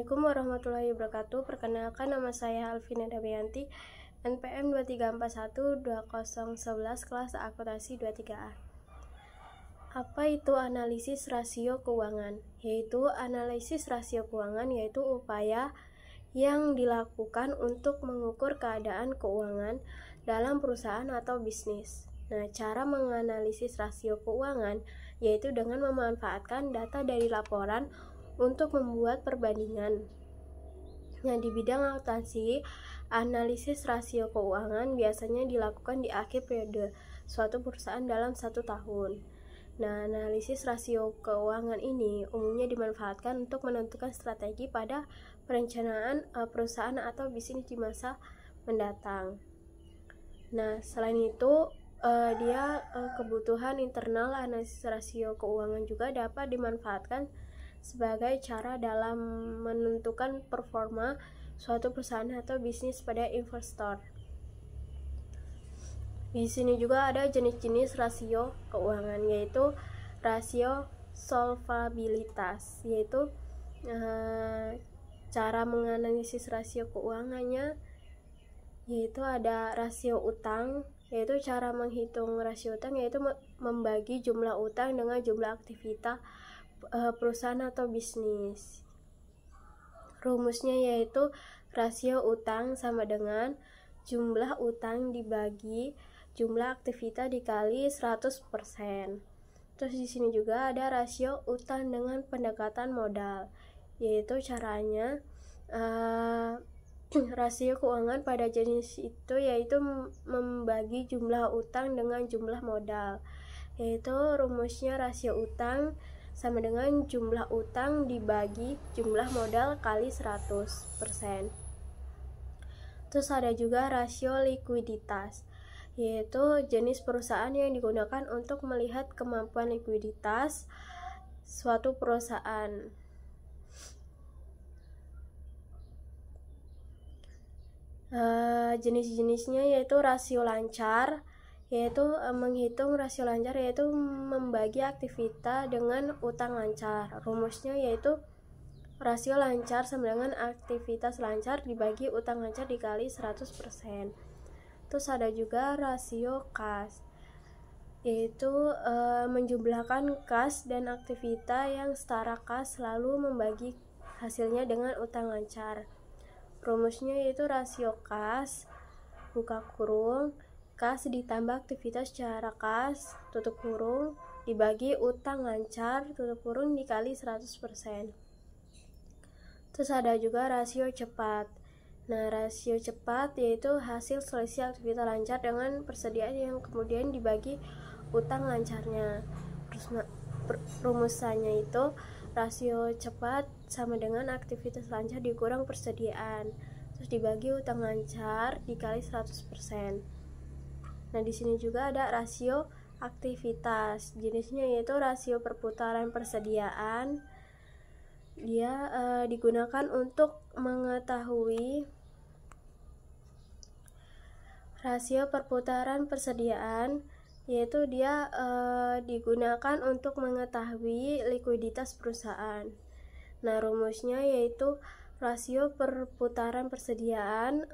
Assalamualaikum warahmatullahi wabarakatuh. Perkenalkan, nama saya Alvina Damayanti, NPM 23412011, kelas akuntansi 23A. Apa itu analisis rasio keuangan? Yaitu analisis rasio keuangan yaitu upaya yang dilakukan untuk mengukur keadaan keuangan dalam perusahaan atau bisnis. Nah, cara menganalisis rasio keuangan yaitu dengan memanfaatkan data dari laporan untuk membuat perbandingan. Nah, di bidang akuntansi, analisis rasio keuangan biasanya dilakukan di akhir periode suatu perusahaan dalam 1 tahun. Nah, analisis rasio keuangan ini umumnya dimanfaatkan untuk menentukan strategi pada perencanaan perusahaan atau bisnis di masa mendatang. Nah, selain itu, kebutuhan internal analisis rasio keuangan juga dapat dimanfaatkan sebagai cara dalam menentukan performa suatu perusahaan atau bisnis pada investor. Di sini juga ada jenis-jenis rasio keuangan, yaitu rasio solvabilitas, yaitu cara menganalisis rasio keuangannya yaitu ada rasio utang, yaitu cara menghitung rasio utang yaitu membagi jumlah utang dengan jumlah aktivitas perusahaan atau bisnis. Rumusnya yaitu rasio utang sama dengan jumlah utang dibagi jumlah aktivitas dikali 100%. Terus di sini juga ada rasio utang dengan pendekatan modal, yaitu caranya rasio keuangan pada jenis itu yaitu membagi jumlah utang dengan jumlah modal, yaitu rumusnya rasio utang sama dengan jumlah utang dibagi jumlah modal kali 100%. Terus ada juga rasio likuiditas, yaitu jenis perusahaan yang digunakan untuk melihat kemampuan likuiditas suatu perusahaan. Jenis-jenisnya yaitu rasio lancar, yaitu menghitung rasio lancar yaitu membagi aktivitas dengan utang lancar. Rumusnya yaitu rasio lancar sama dengan aktivitas lancar dibagi utang lancar dikali 100%. Terus ada juga rasio kas, yaitu menjumlahkan kas dan aktivitas yang setara kas lalu membagi hasilnya dengan utang lancar. Rumusnya yaitu rasio kas buka kurung kas ditambah aktivitas secara kas tutup kurung dibagi utang lancar tutup kurung dikali 100%. Terus ada juga rasio cepat. Nah, rasio cepat yaitu hasil selisih aktivitas lancar dengan persediaan yang kemudian dibagi utang lancarnya. Rumusannya itu rasio cepat sama dengan aktivitas lancar dikurang persediaan, terus dibagi utang lancar dikali 100%. Nah, di sini juga ada rasio aktivitas. Jenisnya yaitu rasio perputaran persediaan. Dia digunakan untuk mengetahui rasio perputaran persediaan, yaitu dia digunakan untuk mengetahui likuiditas perusahaan. Nah, rumusnya yaitu rasio perputaran persediaan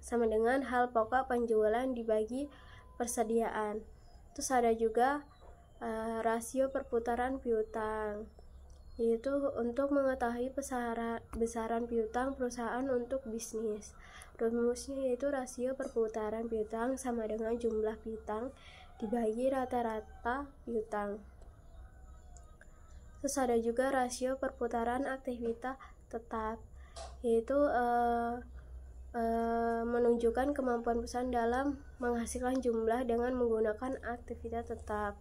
sama dengan hal pokok penjualan dibagi persediaan. Terus ada juga rasio perputaran piutang, yaitu untuk mengetahui besaran piutang perusahaan untuk bisnis. Rumusnya yaitu rasio perputaran piutang sama dengan jumlah piutang dibagi rata-rata piutang. Terus ada juga rasio perputaran aktivitas tetap, yaitu menunjukkan kemampuan perusahaan dalam menghasilkan jumlah dengan menggunakan aktivitas tetap.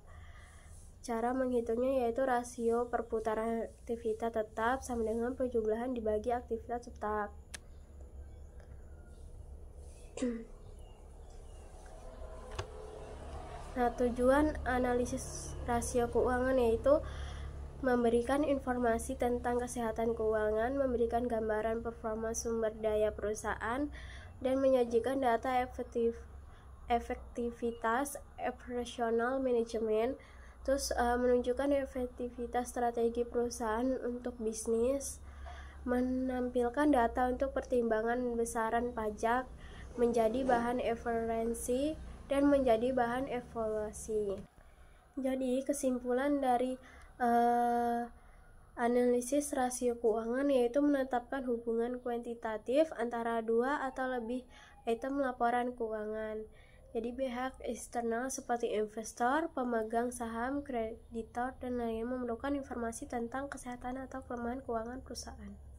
Cara menghitungnya yaitu rasio perputaran aktivitas tetap sama dengan penjumlahan dibagi aktivitas tetap. Nah, tujuan analisis rasio keuangan yaitu memberikan informasi tentang kesehatan keuangan, memberikan gambaran performa sumber daya perusahaan, dan menyajikan data efektivitas operasional manajemen. Terus menunjukkan efektivitas strategi perusahaan untuk bisnis, menampilkan data untuk pertimbangan besaran pajak, menjadi bahan referensi, dan menjadi bahan evaluasi. Jadi kesimpulan dari analisis rasio keuangan yaitu menetapkan hubungan kuantitatif antara dua atau lebih item laporan keuangan. Jadi pihak eksternal seperti investor, pemegang saham, kreditor, dan lainnya memerlukan informasi tentang kesehatan atau kelemahan keuangan perusahaan.